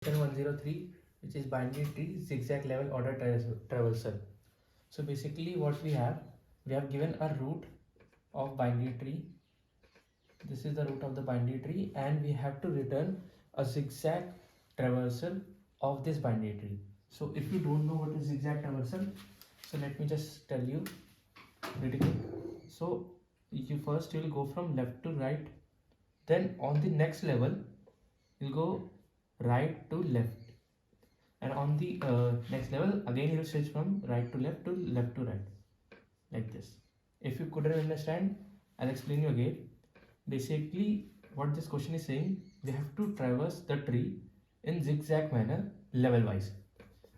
103, which is binary tree zigzag level order traversal. So basically what we have given a root of binary tree. This is the root of the binary tree and we have to return a zigzag traversal of this binary tree. So if you don't know what is zigzag traversal, so let me just tell you pretty quick. So you first will go from left to right, then on the next level you'll go right to left, and on the next level again you'll switch from right to left to right, like this. If you couldn't understand, I'll explain you again. Basically what this question is saying, we have to traverse the tree in zigzag manner level wise.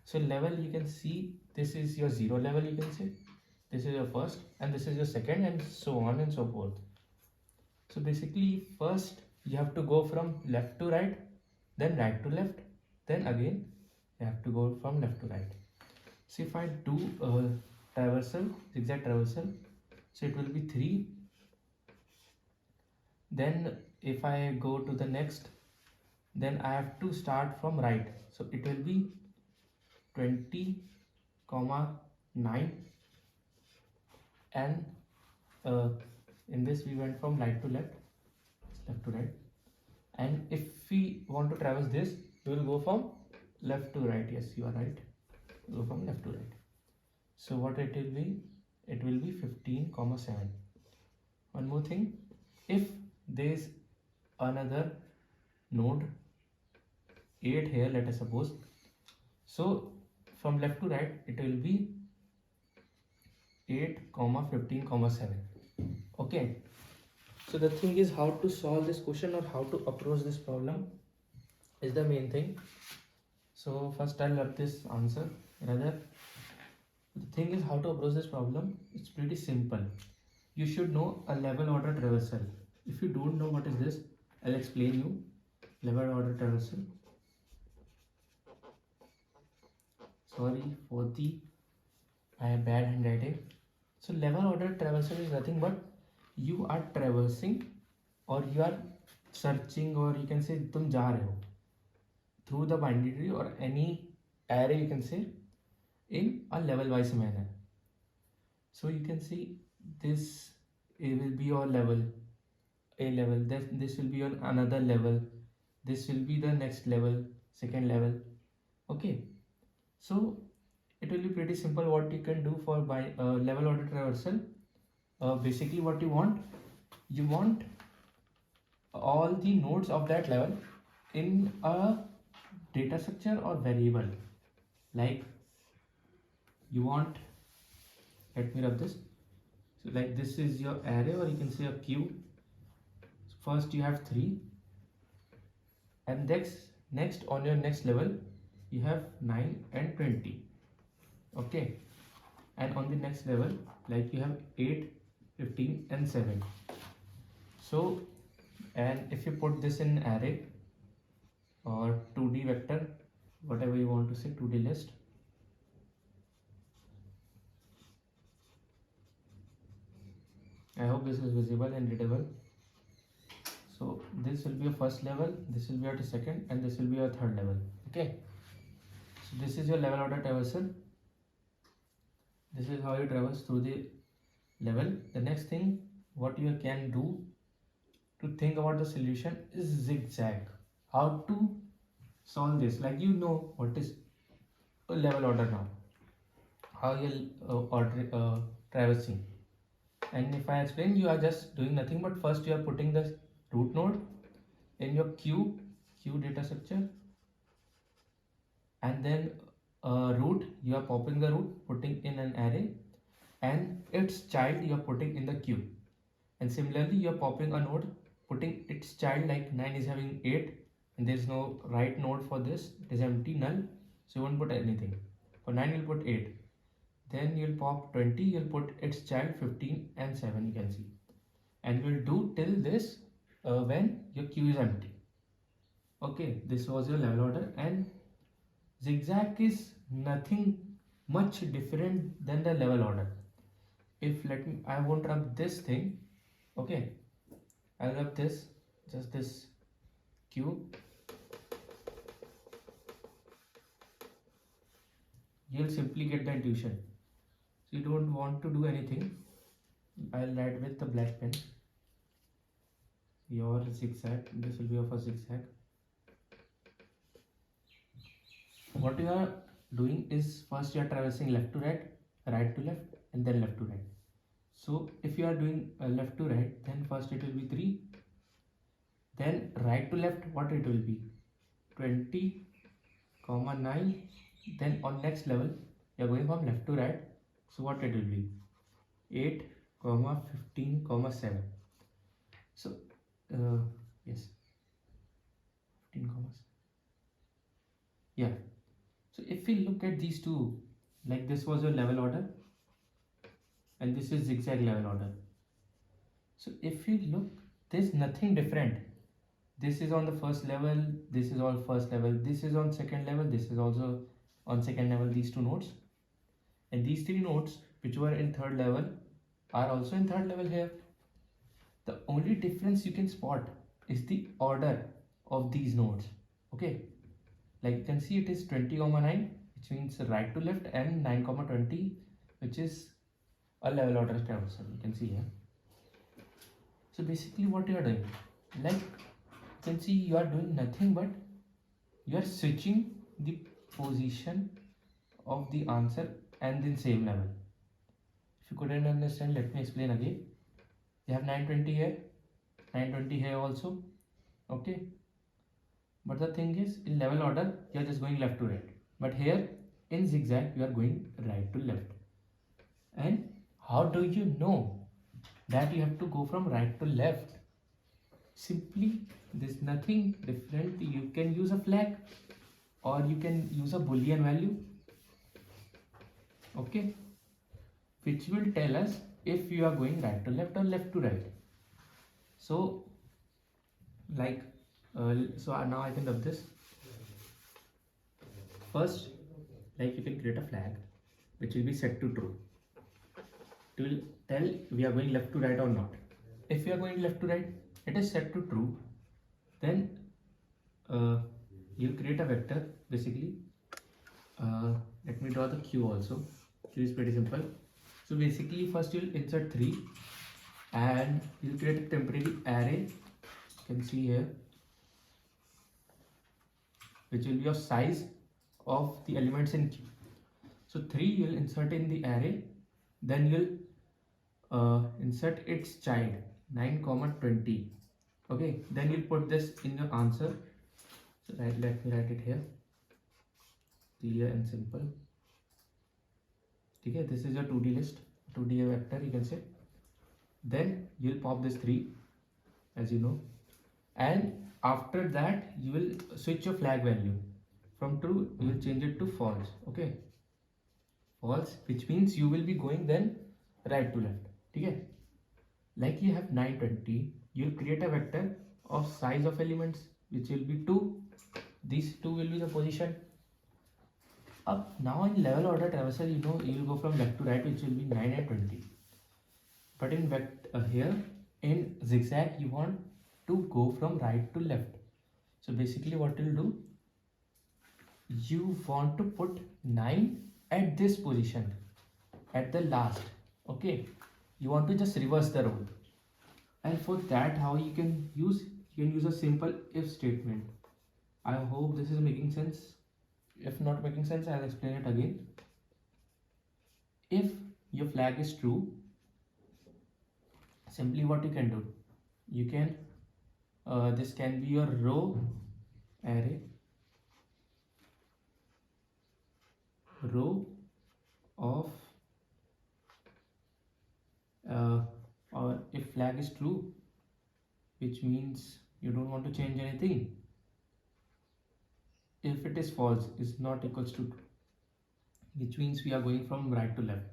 So level, you can see this is your 0 level, you can say this is your first and this is your second, and so on and so forth. So basically first you have to go from left to right, then right to left, then again you have to go from left to right. So if I do traversal, zigzag traversal, so it will be 3. Then if I go to the next, then I have to start from right, so it will be 20, 9, and in this we went from right to left to right. And if we want to traverse this, we will go from left to right. Yes, you are right, go from left to right. So what it will be, it will be 15, 7. One more thing, if there is another node 8 here, let us suppose, so from left to right it will be 8, 15, 7. Okay, so the thing is how to solve this question or how to approach this problem is the main thing. So first I'll love this answer. Rather, the thing is how to approach this problem. It's pretty simple. You should know a level order traversal. If you don't know what is this, I'll explain you. Level order traversal. Sorry for the bad handwriting. So level order traversal is nothing but you are traversing or you are searching, or you can say tum ja rahe ho through the binary tree or any array, you can say, in a level wise manner. So you can see this, it will be your level a level, this will be on another level, this will be the next level, second level. Okay, so it will be pretty simple what you can do for by level order traversal. Basically what you want all the nodes of that level in a data structure or variable. Like you want, let me rub this. So like this is your array, or you can say a queue. So first you have 3, and next on your next level you have 9 and 20. Okay, and on the next level like you have 8, 15 and 7. So, and if you put this in array or 2D vector, whatever you want to say, 2D list, I hope this is visible and readable. So this will be your first level, this will be your second, and this will be your third level. Okay, so this is your level order traversal. This is how you traverse through the level. The next thing what you can do to think about the solution is zigzag. How to solve this? Like you know what is a level order now, how you traversing. And if I explain, you are just doing nothing but first you are putting the root node in your queue data structure, and then root, you are popping the root, putting in an array, and its child you are putting in the queue. And similarly you are popping a node, putting its child, like 9 is having 8 and there is no right node for this, it is empty, null, so you won't put anything. For 9 you'll put 8, then you'll pop 20, you'll put its child 15 and 7, you can see, and we'll do till this when your queue is empty. Okay, this was your level order. And zigzag is nothing much different than the level order. If I won't rub this thing. Okay, I'll rub this, just this queue. you'll simply get the intuition. So you don't want to do anything. I'll write with the black pen your zigzag. This will be your first zigzag. What you are doing is first you are traversing left to right to left, and then left to right. So if you are doing left to right, then first it will be 3, then right to left, what it will be 20, 9. Then on next level you are going from left to right, so what it will be 8, 15, 7. So yes, 15, yeah. So if we look at these two, like this was your level order and this is zigzag level order. So if you look, there's nothing different. This is on the first level, this is all first level, this is on second level, this is also on second level, these two nodes. And these 3 nodes which were in third level are also in third level here. The only difference you can spot is the order of these nodes. Okay, like you can see it is 20, 9, which means right to left, and 9, 20, which is a level order traversal. You can see here. So basically what you are doing, like you can see you are doing nothing but you are switching the position of the answer and the same level. If you couldn't understand, let me explain again. You have 920 here, 920 here also. Okay, but the thing is, in level order you are just going left to right, but here in zigzag you are going right to left. And how do you know that you have to go from right to left? Simply, there's nothing different. You can use a flag or you can use a boolean value, okay, which will tell us if you are going right to left or left to right. So like now I can rub this. First, like you can create a flag which will be set to true. It will tell we are going left to right or not. If we are going left to right, it is set to true. Then you create a vector basically. Let me draw the Q also. Q is pretty simple. So basically first you'll insert 3 and you'll create a temporary array. You can see here, which will be your size of the elements in Q. So 3 you'll insert in the array, then you'll insert its child 9, 20. Okay, then you'll put this in your answer. So let me write it here, clear and simple. Okay, this is your 2D list, 2D vector you can say. Then you'll pop this 3 as you know, and after that you will switch your flag value from true, you will change it to false. Okay, false, which means you will be going then right to left. Okay, like you have 920, you'll create a vector of size of elements which will be 2. These 2 will be the position. Up now in level order traversal, you know you will go from left to right, which will be 9 and 20. But in here in zigzag you want to go from right to left. So basically what you'll do, you want to put 9 at this position at the last. Okay, you want to just reverse the role, and for that how you can use a simple if statement. I hope this is making sense. If not making sense, I'll explain it again. If your flag is true, simply what you can do, you can this can be your row array, row of or if flag is true, which means you don't want to change anything. If it is false, is not equals to true, which means we are going from right to left.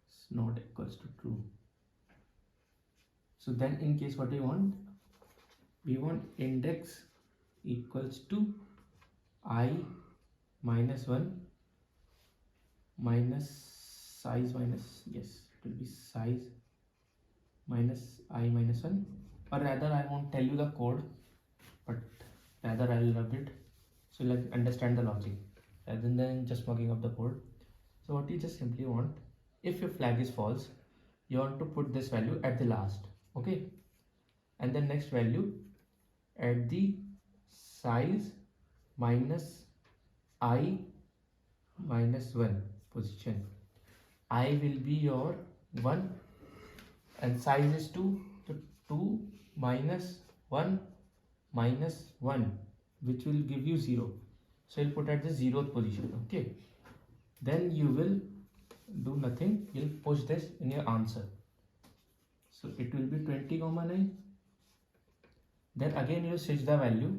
It's not equals to true. So then in case what we want index equals to I minus 1 minus size minus, yes, it will be size minus I minus 1, or rather I won't tell you the code, but rather I will rub it so let's understand the logic. rather than just mugging up the code. So what you just simply want, if your flag is false, you want to put this value at the last, okay, and then next value at the size minus I minus 1 position. I will be your 1 and size is 2, so 2 minus 1 minus 1, which will give you 0, so you'll put at the 0th position, okay. Then you will do nothing, you'll push this in your answer, so it will be 20 comma 9. Then again you switch the value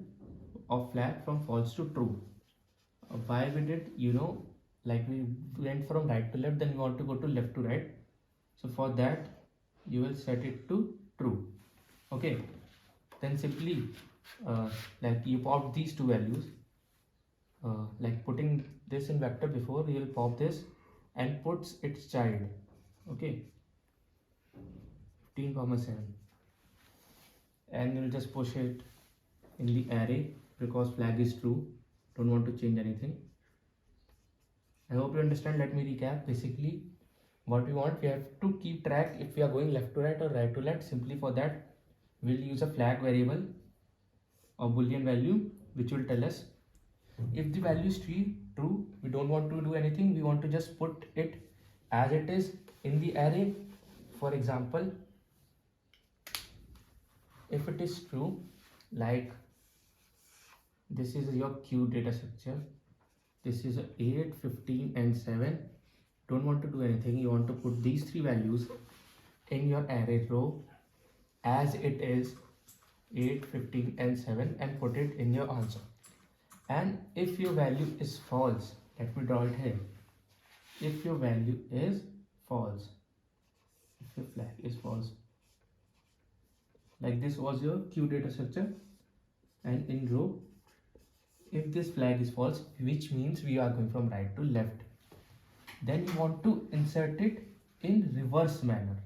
of flag from false to true. Why we did, like we went from right to left, then we want to go to left to right, so for that you will set it to true, okay. Then simply like you pop these two values, like putting this in vector before, you will pop this and puts its child, okay, 15 comma 7, and you'll just push it in the array because flag is true, don't want to change anything. I hope you understand. Let me recap. Basically what we want, we have to keep track if we are going left to right or right to left. Simply for that we'll use a flag variable or boolean value which will tell us if the value is true, we don't want to do anything, we want to just put it as it is in the array. For example, if it is true, like this is your queue data structure, this is 8, 15 and 7, don't want to do anything, you want to put these three values in your array row as it is 8, 15 and 7 and put it in your answer. And if your value is false, let me draw it here, if your value is false, if your flag is false, like this was your queue data structure, and in row if this flag is false, which means we are going from right to left, then you want to insert it in reverse manner,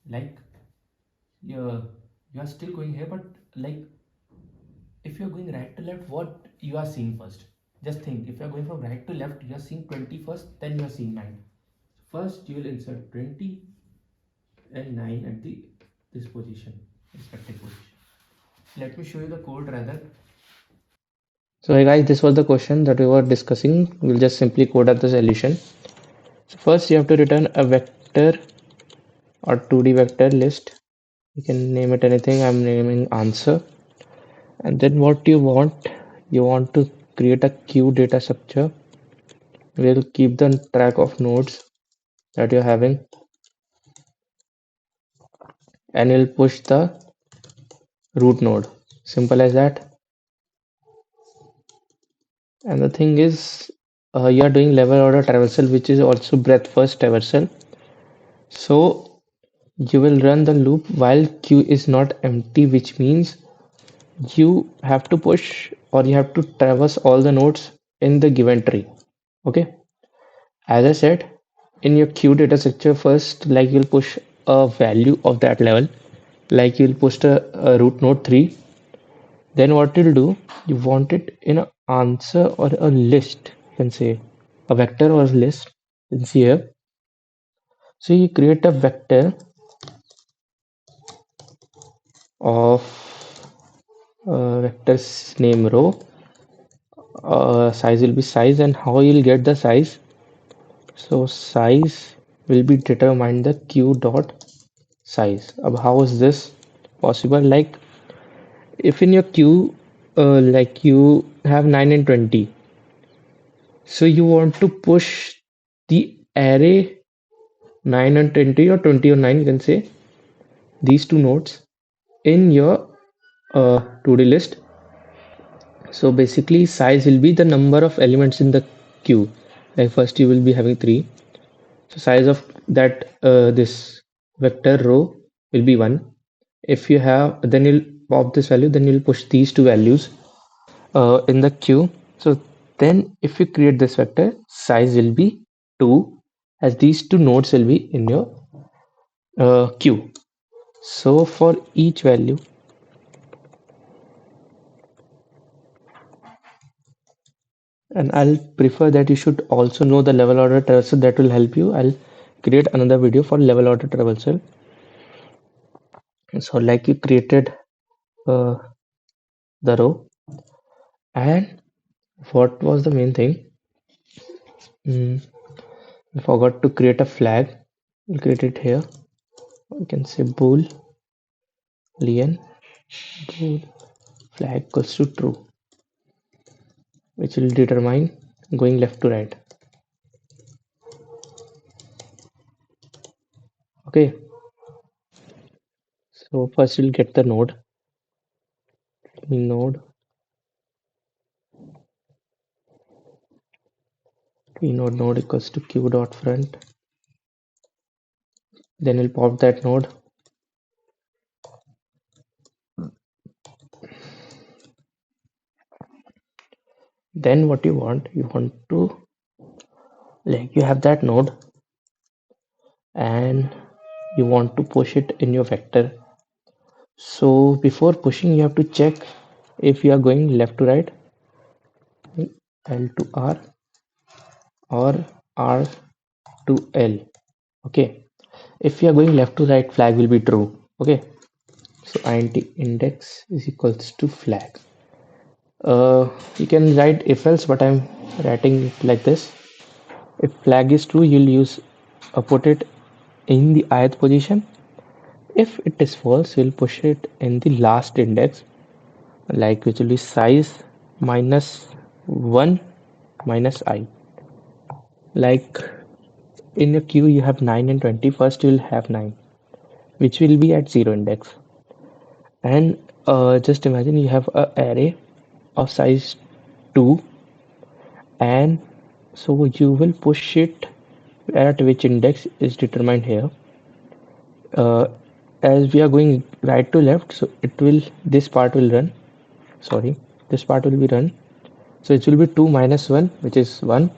like you are still going here, but like if you're going right to left, what you are seeing first, just think, if you're going from right to left, you are seeing 20 first, then you are seeing 9. First you will insert 20 and 9 at the this position, respective position. Let me show you the code rather. So hey guys, this was the question that we were discussing. We'll just simply code up the solution. So first you have to return a vector or 2D vector list. You can name it anything. I'm naming answer. And then what you want to create a queue data structure. We'll keep the track of nodes that you're having and you'll push the root node. Simple as that. And the thing is, you are doing level order traversal, which is also breadth first traversal. So you will run the loop while queue is not empty, which means you have to push or you have to traverse all the nodes in the given tree. Okay. As I said, in your queue data structure, first, like you'll push a value of that level, like you'll push a root node 3. Then what you'll do, you want it in an answer or a list, you can say a vector or a list. You can see here. So you create a vector of vectors name row, size will be size, and how you'll get the size. So size will be determined the queue dot size. How is this possible? Like if in your queue, like you have 9 and 20, so you want to push the array 9 and 20 or 20 or 9, you can say these two nodes in your 2D list. So basically size will be the number of elements in the queue. Like first you will be having 3. So size of that this vector row will be 1. If you have, then you'll pop this value, then you'll push these two values in the queue. So then if you create this vector, size will be 2, as these two nodes will be in your queue. So for each value, And I'll prefer that you should also know the level order traversal. That will help you. I'll create another video for level order traversal. So like you created uh, the row, and what was the main thing? Mm, I forgot to create a flag. We'll create it here. We can say boolean bool flag equals to true, which will determine going left to right. Okay, so first we'll get the node node equals to q dot front. Then we'll pop that node. Then what you want to, like, you have that node and you want to push it in your vector. So before pushing, you have to check if you are going left to right, L to R, or R to L. Okay, if you are going left to right, flag will be true. Okay, so int index is equals to flag. You can write if else, but I'm writing it like this. If flag is true, you'll use put it in the ith position. If it is false, we'll push it in the last index, like which will be size minus 1 minus I. Like in your queue, you have 9 and 20. First, you'll have 9, which will be at 0 index. And just imagine you have a array of size 2, and so you will push it at which index is determined here. Uh, as we are going right to left, so this part will run. Sorry, this part will be run. So it will be 2 minus 1, which is 1,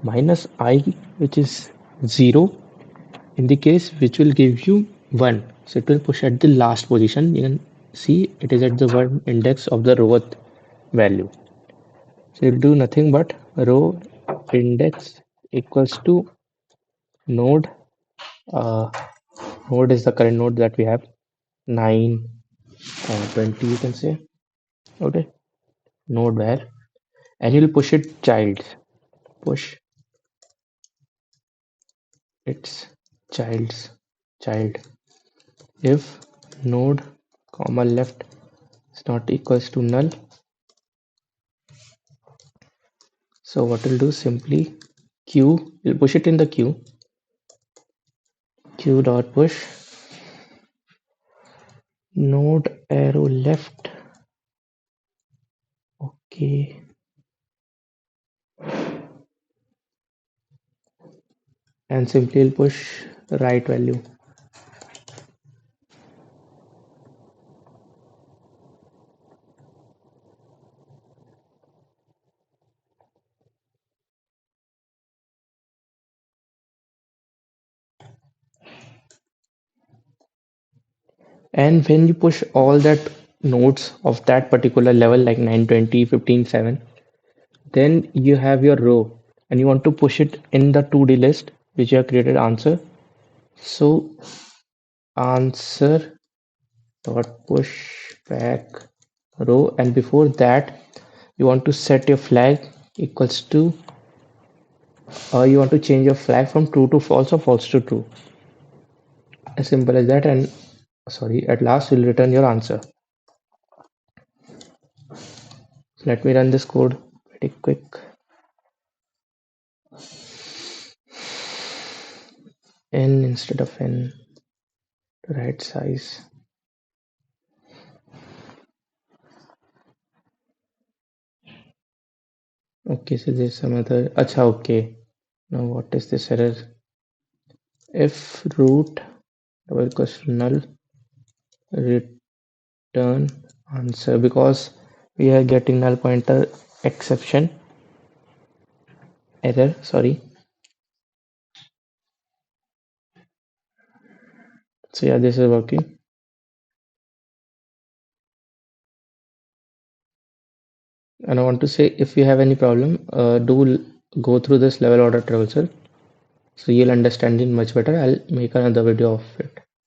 minus I, which is 0, in the case which will give you 1. So it will push at the last position. You can see it is at the 1 index of the row value. So it will do nothing but row index equals to node. Uh, node is the current node that we have, 9 or 20, you can say. Okay, node where, and you'll push it child. Push its child's child if node comma left is not equals to null. So what we'll do, simply we'll push it in the queue dot push node arrow left. Okay, and simply we'll push right value. And when you push all that nodes of that particular level, like 9, 20, 15, 7, then you have your row and you want to push it in the 2D list which you have created answer. So answer dot push back row, and before that you want to set your flag equals to you want to change your flag from true to false or false to true, as simple as that. And sorry, at last you'll return your answer. So let me run this code pretty quick. N instead of n, right size. Okay, so there's some other. Acha, okay, now what is this error? If root double equals to null, return answer, because we are getting null pointer exception error, sorry. So yeah, this is working. And I want to say, if you have any problem, go through this level order traversal, so you'll understand it much better. I'll make another video of it.